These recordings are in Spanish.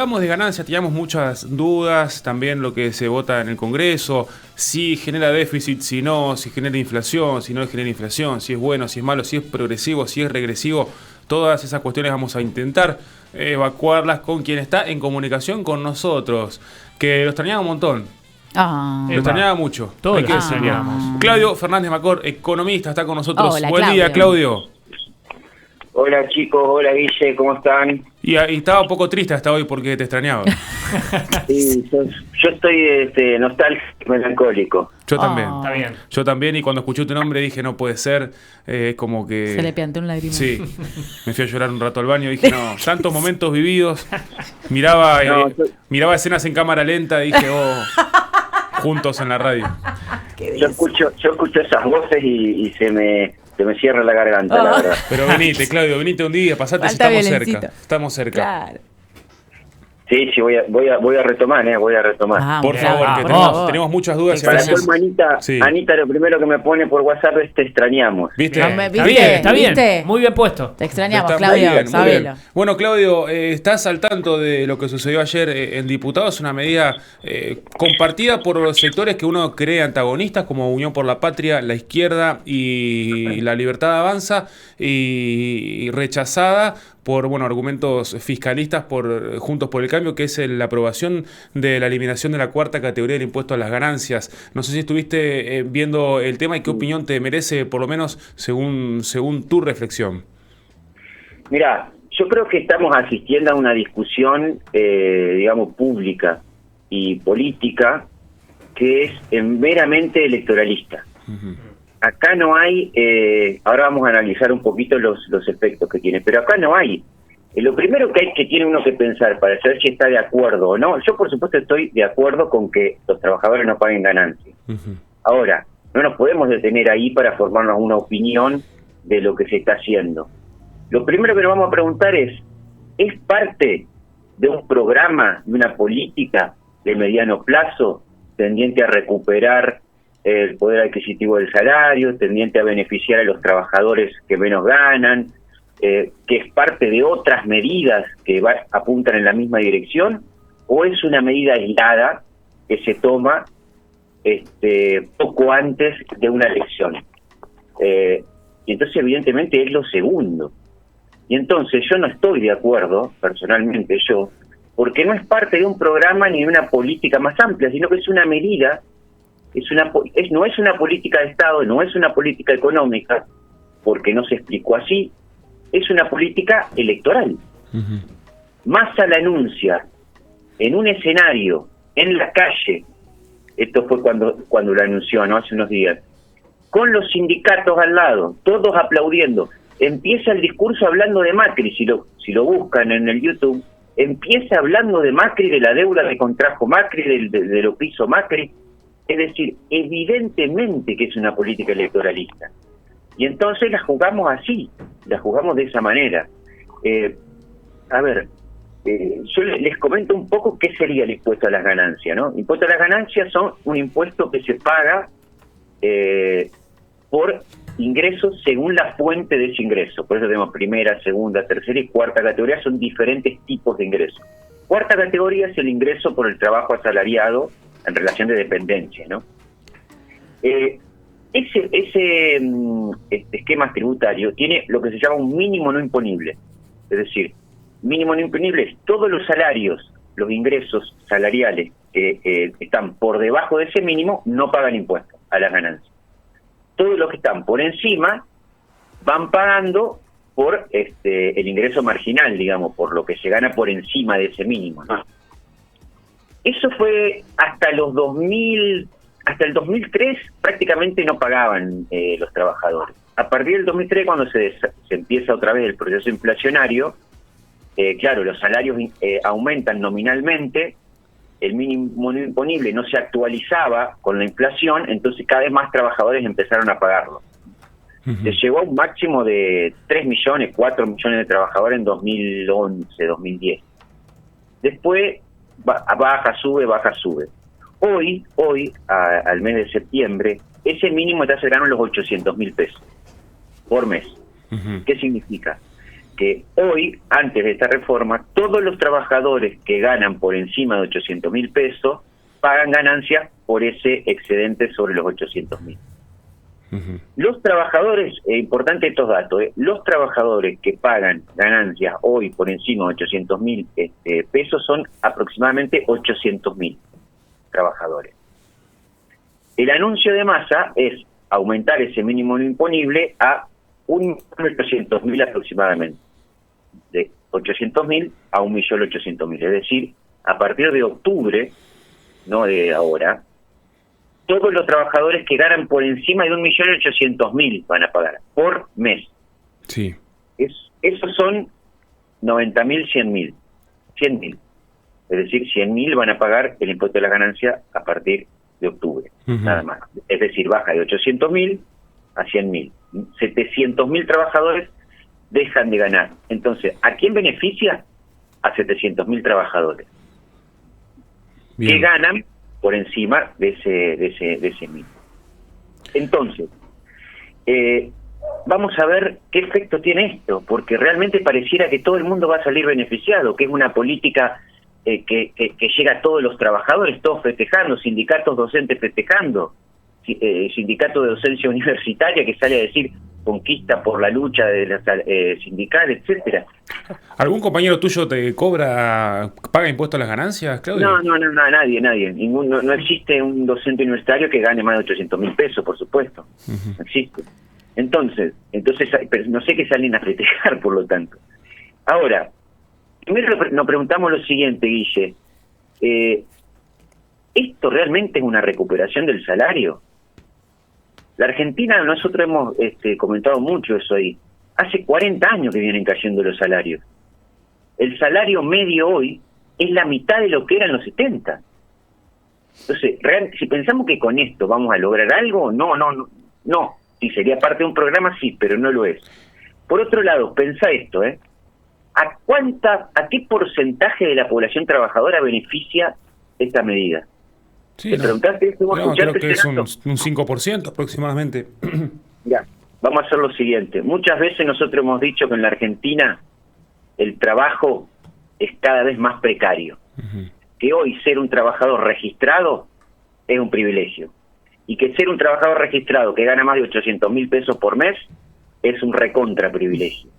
hablamos de ganancias teníamos muchas dudas, también lo que se vota en el Congreso, si genera déficit, si no, si genera inflación, si no genera inflación, si es bueno, si es malo, si es progresivo, si es regresivo. Todas esas cuestiones vamos a intentar evacuarlas con quien está en comunicación con nosotros, que lo extrañaba un montón. Lo extrañaba mucho. Todos hay que lo decirlo. extrañamos. Claudio Fernández Macor, economista, está con nosotros. Hola, Buen Claudio. día, Claudio. Hola chicos, hola Guille, ¿cómo están? Y estaba un poco triste hasta hoy porque te extrañaba. Sí, yo estoy nostálgico, melancólico. Yo también. Está bien. Yo también, y cuando escuché tu nombre dije, no puede ser, como que... Se le piantó un lágrima. Sí, me fui a llorar un rato al baño y dije, no, tantos momentos vividos. Miraba escenas en cámara lenta, dije, juntos en la radio. Yo escucho esas voces y se me cierra la garganta, la verdad. Pero venite, Claudio, venite un día, pasate si Falta estamos Belencito. cerca. Estamos cerca. Claro. Sí, voy a retomar, voy a retomar. Por claro, favor, que por tenemos, favor. tenemos muchas dudas. Y a Para veces- colmo, Sí. Anita, lo primero que me pone por WhatsApp es te extrañamos. ¿Viste? No me- Está ¿Viste? bien, está bien. ¿Viste? Muy bien puesto. Te extrañamos, Está muy Claudio, bien, muy sabelo. bien. Bueno, Claudio, ¿estás al tanto de lo que sucedió ayer en Diputados? Una medida compartida por los sectores que uno cree antagonistas, como Unión por la Patria, la izquierda y la Libertad Avanza, y rechazada por argumentos fiscalistas por Juntos por el Cambio, que es la aprobación de la eliminación de la cuarta categoría del impuesto a las ganancias. No sé si estuviste viendo el tema y qué opinión te merece, por lo menos según tu reflexión. Mirá, yo creo que estamos asistiendo a una discusión, digamos, pública y política que es meramente electoralista. Acá no hay, ahora vamos a analizar un poquito los efectos que tiene, pero acá no hay. Lo primero que tiene uno que pensar para saber si está de acuerdo o no, yo por supuesto estoy de acuerdo con que los trabajadores no paguen ganancias. Ahora, no nos podemos detener ahí para formarnos una opinión de lo que se está haciendo. Lo primero que nos vamos a preguntar ¿es parte de un programa, de una política de mediano plazo tendiente a recuperar el poder adquisitivo del salario, tendiente a beneficiar a los trabajadores que menos ganan, que es parte de otras medidas que apuntan en la misma dirección, o es una medida aislada que se toma poco antes de una elección? Y entonces evidentemente es lo segundo. Y entonces yo no estoy de acuerdo, personalmente yo, porque no es parte de un programa ni de una política más amplia, sino que es una medida, no es una política de Estado, no es una política económica, porque no se explicó así, es una política electoral. Massa la anuncia en un escenario, en la calle, esto fue cuando lo anunció, ¿no? Hace unos días, con los sindicatos al lado, todos aplaudiendo. Empieza el discurso hablando de Macri, si lo buscan en el YouTube, empieza hablando de Macri, de la deuda que contrajo Macri, de lo que hizo Macri. Es decir, evidentemente que es una política electoralista. Y entonces la jugamos así, la jugamos de esa manera. Yo les comento un poco qué sería el impuesto a las ganancias, ¿no? Impuesto a las ganancias son un impuesto que se paga por ingresos según la fuente de ese ingreso. Por eso tenemos primera, segunda, tercera y cuarta categoría, son diferentes tipos de ingresos. Cuarta categoría es el ingreso por el trabajo asalariado en relación de dependencia, ¿no? Ese esquema tributario tiene lo que se llama un mínimo no imponible. Es decir, mínimo no imponible es todos los salarios, los ingresos salariales que están por debajo de ese mínimo no pagan impuestos a las ganancias. Todos los que están por encima van pagando por el ingreso marginal, digamos, por lo que se gana por encima de ese mínimo, ¿no? Eso fue hasta el 2003 prácticamente no pagaban los trabajadores. A partir del 2003, cuando se empieza otra vez el proceso inflacionario, claro, los salarios aumentan nominalmente, el mínimo no imponible no se actualizaba con la inflación, entonces cada vez más trabajadores empezaron a pagarlo. Se llegó a un máximo de 3 millones, 4 millones de trabajadores en 2011, 2010. Después baja, sube. Hoy, al mes de septiembre, ese mínimo está cercano a los 800.000 pesos por mes. ¿Qué significa? que hoy, antes de esta reforma, todos los trabajadores que ganan por encima de 800.000 pesos pagan ganancias por ese excedente sobre los 800.000. Los trabajadores, importante estos datos, los trabajadores que pagan ganancias hoy por encima de 800.000 pesos son aproximadamente 800.000 trabajadores. El anuncio de Massa es aumentar ese mínimo imponible a 1.800.000 aproximadamente, de 800.000 a 1.800.000, es decir, a partir de octubre, no de ahora, todos los trabajadores que ganan por encima de 1.800.000 van a pagar por mes. Sí. Esos son 90.000, 100.000. Es decir, 100.000 van a pagar el impuesto de la ganancia a partir de octubre, nada más. Es decir, baja de 800.000 a 100.000. 700.000 trabajadores dejan de ganar. Entonces, ¿a quién beneficia? A 700.000 trabajadores. Bien. Que ganan por encima de ese mínimo. Entonces, vamos a ver qué efecto tiene esto, porque realmente pareciera que todo el mundo va a salir beneficiado, que es una política que llega a todos los trabajadores, todos festejando, sindicatos docentes festejando, sindicato de docencia universitaria que sale a decir conquista por la lucha de la sindical, etcétera. ¿Algún compañero tuyo te paga impuestos a las ganancias, Claudio? No, nadie. No existe un docente universitario que gane más de 800.000 pesos, por supuesto. No existe. Entonces, pero no sé qué salen a festejar, por lo tanto. Ahora, primero nos preguntamos lo siguiente, Guille. ¿Esto realmente es una recuperación del salario? La Argentina, nosotros hemos comentado mucho eso ahí. Hace 40 años que vienen cayendo los salarios. El salario medio hoy es la mitad de lo que era en los 70. Entonces, si pensamos que con esto vamos a lograr algo, no. Si sería parte de un programa, sí, pero no lo es. Por otro lado, pensá esto, ¿a qué porcentaje de la población trabajadora beneficia esta medida? Sí, ¿Te preguntaste eso? Creo que es un 5% aproximadamente. Ya, vamos a hacer lo siguiente. Muchas veces nosotros hemos dicho que en la Argentina el trabajo es cada vez más precario. Que hoy ser un trabajador registrado es un privilegio. Y que ser un trabajador registrado que gana más de 800.000 pesos por mes es un recontra privilegio.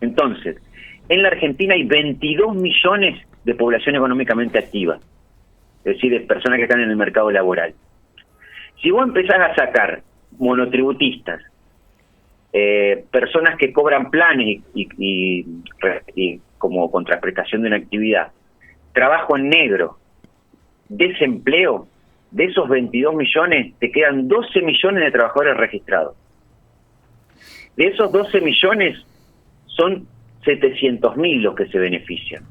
Entonces, en la Argentina hay 22 millones de población económicamente activa. Es decir, de personas que están en el mercado laboral. Si vos empezás a sacar monotributistas, personas que cobran planes y como contraprestación de una actividad, trabajo en negro, desempleo, de esos 22 millones te quedan 12 millones de trabajadores registrados. De esos 12 millones son 700.000 los que se benefician.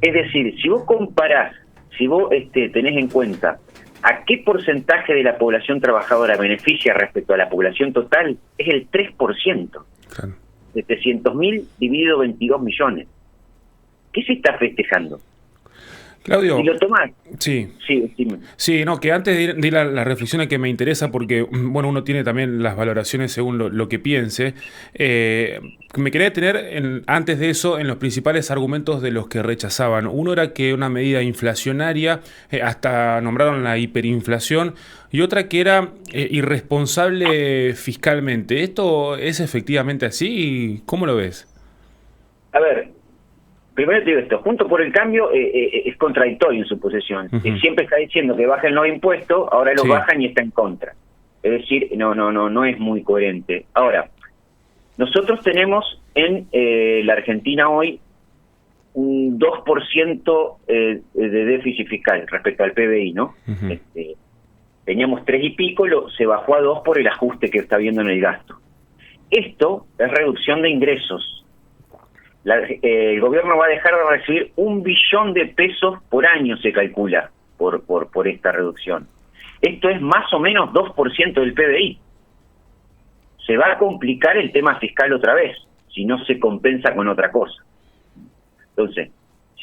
Es decir, si vos comparás, si vos tenés en cuenta a qué porcentaje de la población trabajadora beneficia respecto a la población total, es el 3%. Claro. 700.000 dividido 22 millones. ¿Qué se está festejando? Claudio, si lo tomás. Sí. Dime. Sí, no, que antes de ir a las reflexiones que me interesa, porque bueno, uno tiene también las valoraciones según lo que piense, me quería detener antes de eso en los principales argumentos de los que rechazaban. Uno era que una medida inflacionaria, hasta nombraron la hiperinflación, y otra que era irresponsable fiscalmente. ¿Esto es efectivamente así? ¿Cómo lo ves? A ver, primero te digo esto, Juntos por el Cambio es contradictorio en su posición. Siempre está diciendo que bajan los impuestos, ahora los bajan y está en contra. Es decir, no es muy coherente. Ahora, nosotros tenemos en la Argentina hoy un 2% de déficit fiscal respecto al PBI, ¿no? Teníamos 3 y pico, se bajó a 2 por el ajuste que está habiendo en el gasto. Esto es reducción de ingresos. El gobierno va a dejar de recibir 1 billón de pesos por año, se calcula, por esta reducción. Esto es más o menos 2% del PBI. Se va a complicar el tema fiscal otra vez, si no se compensa con otra cosa. Entonces,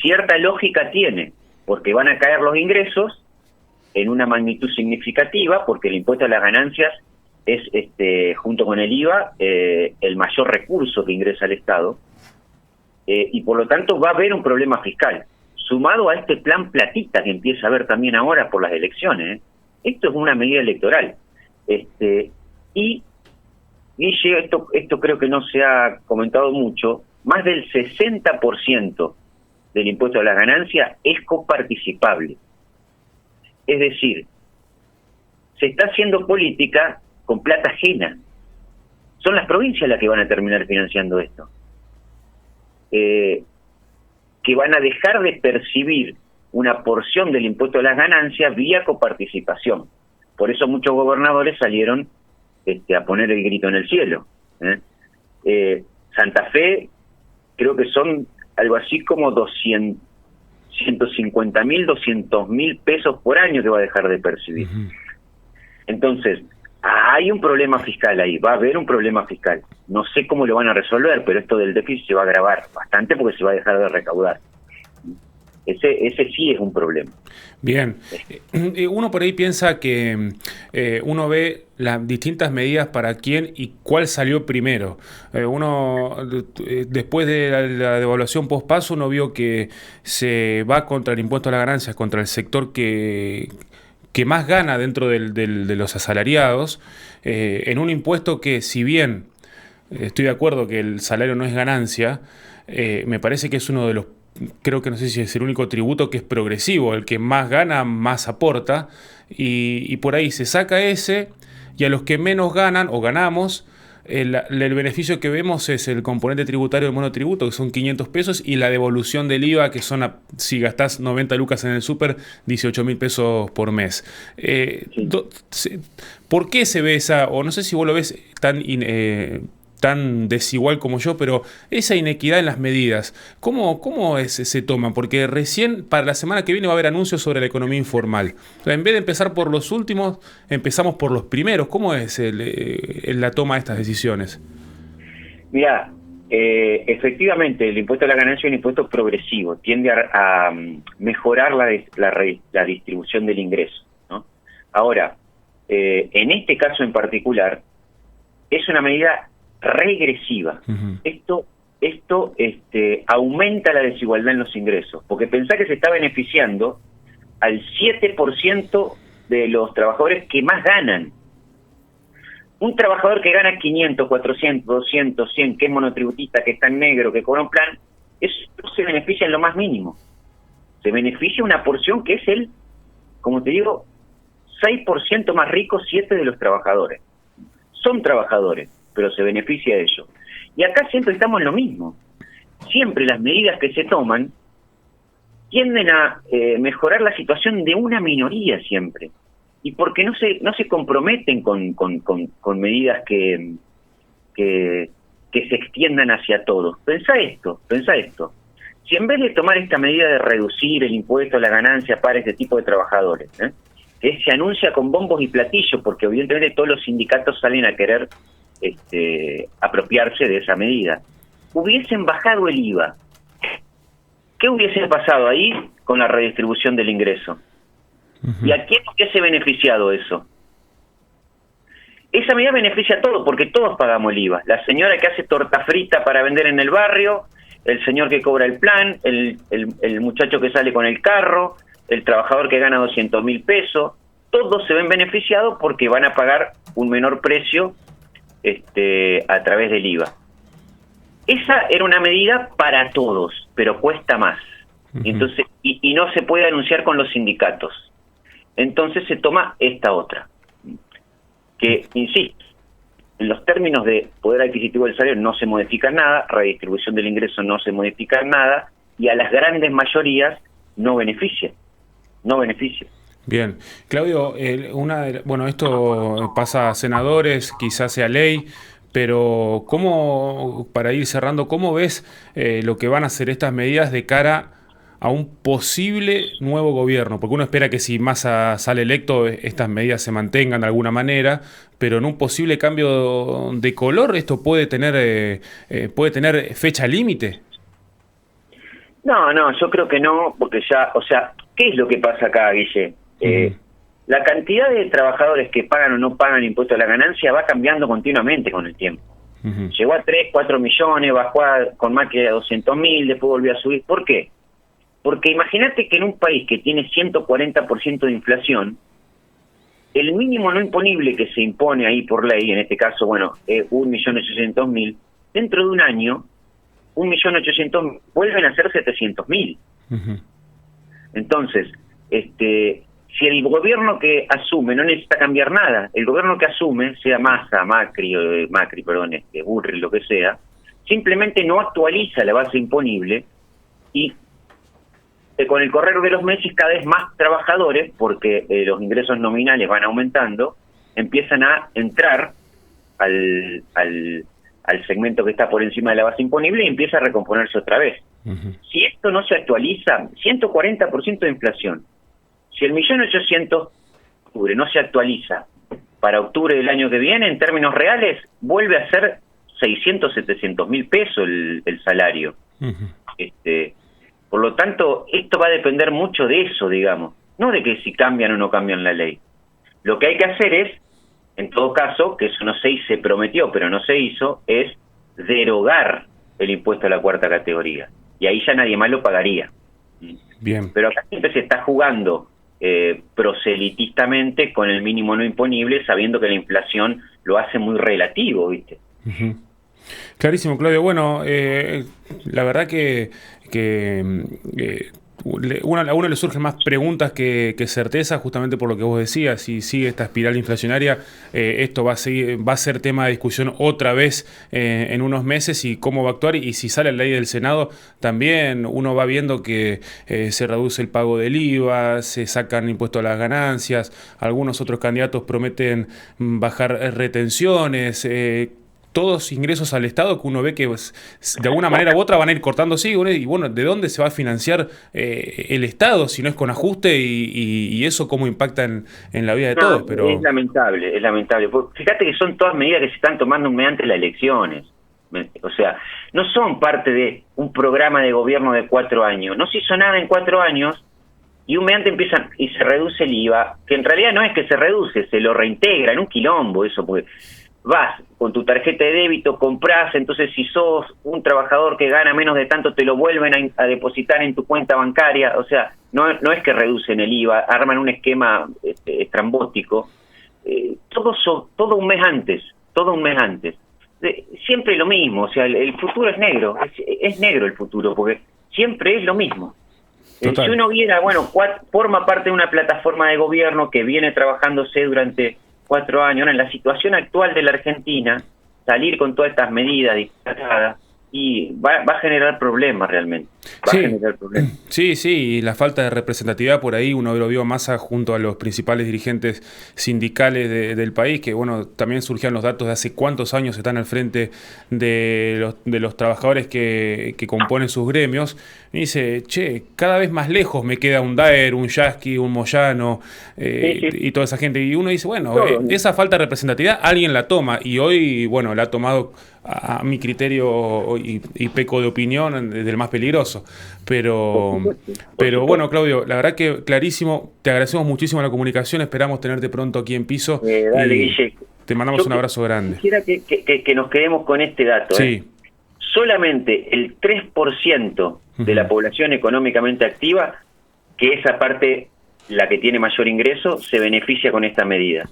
cierta lógica tiene, porque van a caer los ingresos en una magnitud significativa, porque el impuesto a las ganancias es junto con el IVA el mayor recurso que ingresa al Estado, y por lo tanto va a haber un problema fiscal, sumado a este plan platita que empieza a haber también ahora por las elecciones. Esto es una medida electoral. Y Guille, esto creo que no se ha comentado mucho, más del 60% del impuesto a las ganancias es coparticipable. Es decir, se está haciendo política con plata ajena. Son las provincias las que van a terminar financiando esto. Que van a dejar de percibir una porción del impuesto a las ganancias vía coparticipación. Por eso muchos gobernadores salieron a poner el grito en el cielo. Santa Fe, creo que son algo así como 150.000, 200.000 pesos por año que va a dejar de percibir. Entonces, hay un problema fiscal ahí, va a haber un problema fiscal. No sé cómo lo van a resolver, pero esto del déficit se va a agravar bastante porque se va a dejar de recaudar. Ese sí es un problema. Bien. Uno por ahí piensa que uno ve las distintas medidas para quién y cuál salió primero. Uno, después de la devaluación post-paso, uno vio que se va contra el impuesto a las ganancias, contra el sector que más gana dentro de los asalariados, en un impuesto que, si bien estoy de acuerdo que el salario no es ganancia, me parece que es uno de los, creo que no sé si es el único tributo que es progresivo, el que más gana, más aporta, y por ahí se saca ese, y a los que menos ganan o ganamos, el beneficio que vemos es el componente tributario del monotributo, que son 500 pesos, y la devolución del IVA, que son, si gastás 90 lucas en el súper, 18.000 pesos por mes. ¿Por qué se ve esa, o no sé si vos lo ves tan desigual como yo, pero esa inequidad en las medidas, ¿cómo se toman? Porque recién para la semana que viene va a haber anuncios sobre la economía informal. O sea, en vez de empezar por los últimos, empezamos por los primeros. ¿Cómo es la toma de estas decisiones? Mira, efectivamente el impuesto a la ganancia es un impuesto progresivo, tiende a mejorar la distribución del ingreso, ¿no? Ahora, en este caso en particular, es una medida regresiva. Esto aumenta la desigualdad en los ingresos, porque pensá que se está beneficiando al 7% de los trabajadores que más ganan. Un trabajador que gana 500, 400, 200, 100, que es monotributista, que está en negro, que cobra un plan, eso se beneficia en lo más mínimo. Se beneficia una porción que es como te digo, 6% más rico, 7 de los trabajadores. Son trabajadores, pero se beneficia de ello. Y acá siempre estamos en lo mismo. Siempre las medidas que se toman tienden a mejorar la situación de una minoría siempre. Y porque no se comprometen con medidas que se extiendan hacia todos. Pensá esto. Si en vez de tomar esta medida de reducir el impuesto a la ganancia para este tipo de trabajadores, que se anuncia con bombos y platillos, porque evidentemente todos los sindicatos salen a querer apropiarse de esa medida, hubiesen bajado el IVA, ¿qué hubiese pasado ahí con la redistribución del ingreso? ¿Y a quién hubiese beneficiado eso? Esa medida beneficia a todos, porque todos pagamos el IVA. La señora que hace torta frita para vender en el barrio, el señor que cobra el plan, el muchacho que sale con el carro, el trabajador que gana 200.000 pesos, todos se ven beneficiados porque van a pagar un menor precio a través del IVA. Esa era una medida para todos, pero cuesta más. Entonces, y no se puede anunciar con los sindicatos. Entonces se toma esta otra, que, insisto, en los términos de poder adquisitivo del salario no se modifica nada, redistribución del ingreso no se modifica nada, y a las grandes mayorías no beneficia. Bien. Claudio, esto pasa a senadores, quizás sea ley, pero para ir cerrando, ¿cómo ves lo que van a hacer estas medidas de cara a un posible nuevo gobierno? Porque uno espera que si Massa sale electo, estas medidas se mantengan de alguna manera, pero en un posible cambio de color, ¿esto puede tener fecha límite? No, yo creo que no, porque ya, o sea, ¿qué es lo que pasa acá, Guille? la cantidad de trabajadores que pagan o no pagan impuesto a la ganancia va cambiando continuamente con el tiempo. Llegó a 3, 4 millones, bajó con más que a 200.000, después volvió a subir. ¿Por qué? Porque imagínate que en un país que tiene 140% de inflación, el mínimo no imponible que se impone ahí por ley, en este caso, bueno, 1.800.000, dentro de un año, 1.800.000 vuelven a ser 700.000. Entonces, si el gobierno que asume no necesita cambiar nada, el gobierno que asume, sea Massa, Macri, Burri, lo que sea, simplemente no actualiza la base imponible y con el correr de los meses cada vez más trabajadores, porque los ingresos nominales van aumentando, empiezan a entrar al segmento que está por encima de la base imponible y empieza a recomponerse otra vez. Si esto no se actualiza, 140% de inflación. Si el 1.800.000 octubre no se actualiza para octubre del año que viene, en términos reales, vuelve a ser 700.000 pesos el salario. Por lo tanto, esto va a depender mucho de eso, digamos, no de que si cambian o no cambian la ley. Lo que hay que hacer es, en todo caso, que eso no se prometió, pero no se hizo, es derogar el impuesto a la cuarta categoría. Y ahí ya nadie más lo pagaría. Bien. Pero acá siempre se está jugando proselitistamente con el mínimo no imponible, sabiendo que la inflación lo hace muy relativo, ¿viste? Clarísimo, Claudio. Bueno, la verdad que a uno le surgen más preguntas que certezas, justamente por lo que vos decías. Si sigue esta espiral inflacionaria, esto va a ser tema de discusión otra vez en unos meses, y cómo va a actuar. Y si sale la ley del Senado, también uno va viendo que se reduce el pago del IVA, se sacan impuestos a las ganancias, algunos otros candidatos prometen bajar retenciones, todos ingresos al Estado que uno ve que de alguna manera u otra van a ir cortándose, y bueno, ¿de dónde se va a financiar el Estado si no es con ajuste? Y eso cómo impacta en la vida de todos. Pero es lamentable. Fíjate que son todas medidas que se están tomando mediante las elecciones. O sea, no son parte de un programa de gobierno de 4 años. No se hizo nada en 4 años y un mediante empiezan y se reduce el IVA, que en realidad no es que se reduce, se lo reintegra en un quilombo eso, porque vas con tu tarjeta de débito, compras, entonces si sos un trabajador que gana menos de tanto, te lo vuelven a depositar en tu cuenta bancaria. O sea, no es que reducen el IVA, arman un esquema estrambótico. Todo un mes antes. Siempre lo mismo, o sea, el futuro es negro, es negro el futuro, porque siempre es lo mismo. Si uno viera, bueno, forma parte de una plataforma de gobierno que viene trabajándose durante 4 años, en la situación actual de la Argentina, salir con todas estas medidas disparatadas y va a generar problemas realmente. Sí, y la falta de representatividad por ahí, uno lo vio a Massa junto a los principales dirigentes sindicales del país, que bueno, también surgían los datos de hace cuántos años están al frente de los trabajadores que componen sus gremios. Y dice, cada vez más lejos me queda un Daer, un Yasky, un Moyano, y toda esa gente. Y uno dice, bueno, esa falta de representatividad alguien la toma, y hoy, bueno, la ha tomado a mi criterio, y peco de opinión, del más peligroso. Pero bueno, Claudio, la verdad que clarísimo. Te agradecemos muchísimo la comunicación. Esperamos tenerte pronto aquí en Piso. Dale, Guille. Te mandamos un abrazo grande. Quisiera que nos quedemos con este dato. Sí. Solamente el 3% de la población económicamente activa, que esa parte, la que tiene mayor ingreso, se beneficia con esta medida.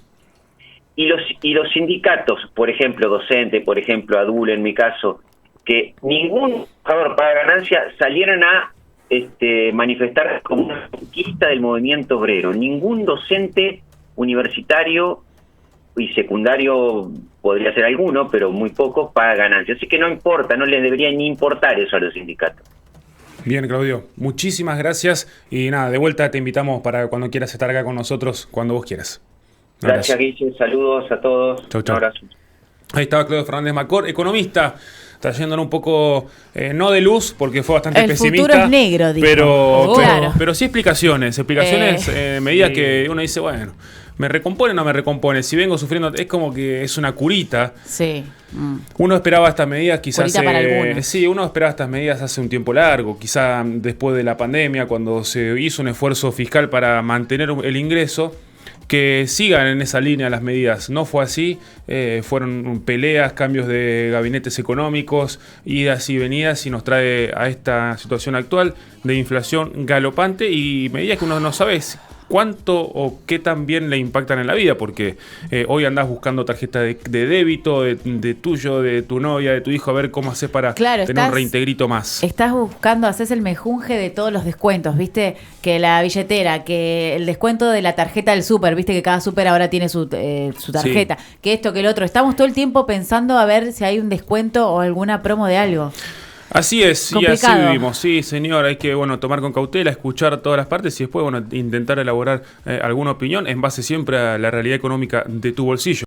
Y los sindicatos, por ejemplo, docentes, por ejemplo, ADUL en mi caso, que ningún trabajador paga ganancia, salieron a manifestar como una conquista del movimiento obrero. Ningún docente universitario y secundario, podría ser alguno, pero muy pocos, paga ganancia. Así que no importa, no les debería ni importar eso a los sindicatos. Bien, Claudio, muchísimas gracias. Y nada, de vuelta te invitamos para cuando quieras estar acá con nosotros, cuando vos quieras. Gracias, Guille. Saludos a todos. Chau. Un abrazo. Ahí estaba Claudio Fernández Macor, economista, trayéndonos un poco, no de luz, porque fue bastante pesimista. El futuro es negro, digo. Pero sí explicaciones, medidas que uno dice, bueno, ¿me recompone o no me recompone? Si vengo sufriendo, es como que es una curita. Sí. Uno esperaba estas medidas quizás... Curita para algunos. Sí, uno esperaba estas medidas hace un tiempo largo, quizá después de la pandemia, cuando se hizo un esfuerzo fiscal para mantener el ingreso, que sigan en esa línea las medidas. No fue así, fueron peleas, cambios de gabinetes económicos, idas y venidas, y nos trae a esta situación actual de inflación galopante y medidas que uno no sabe cuánto o qué tan bien le impactan en la vida, porque hoy andás buscando tarjeta de débito, de tuyo, de tu novia, de tu hijo, a ver cómo haces para tener un reintegrito más. Estás buscando, haces el mejunje de todos los descuentos, ¿viste? Que la billetera, que el descuento de la tarjeta del súper, ¿viste? Que cada súper ahora tiene su tarjeta, sí. Que esto, que el otro. Estamos todo el tiempo pensando a ver si hay un descuento o alguna promo de algo. Así es, complicado. Y así vivimos, sí señor, hay que tomar con cautela, escuchar todas las partes y después intentar elaborar alguna opinión en base siempre a la realidad económica de tu bolsillo.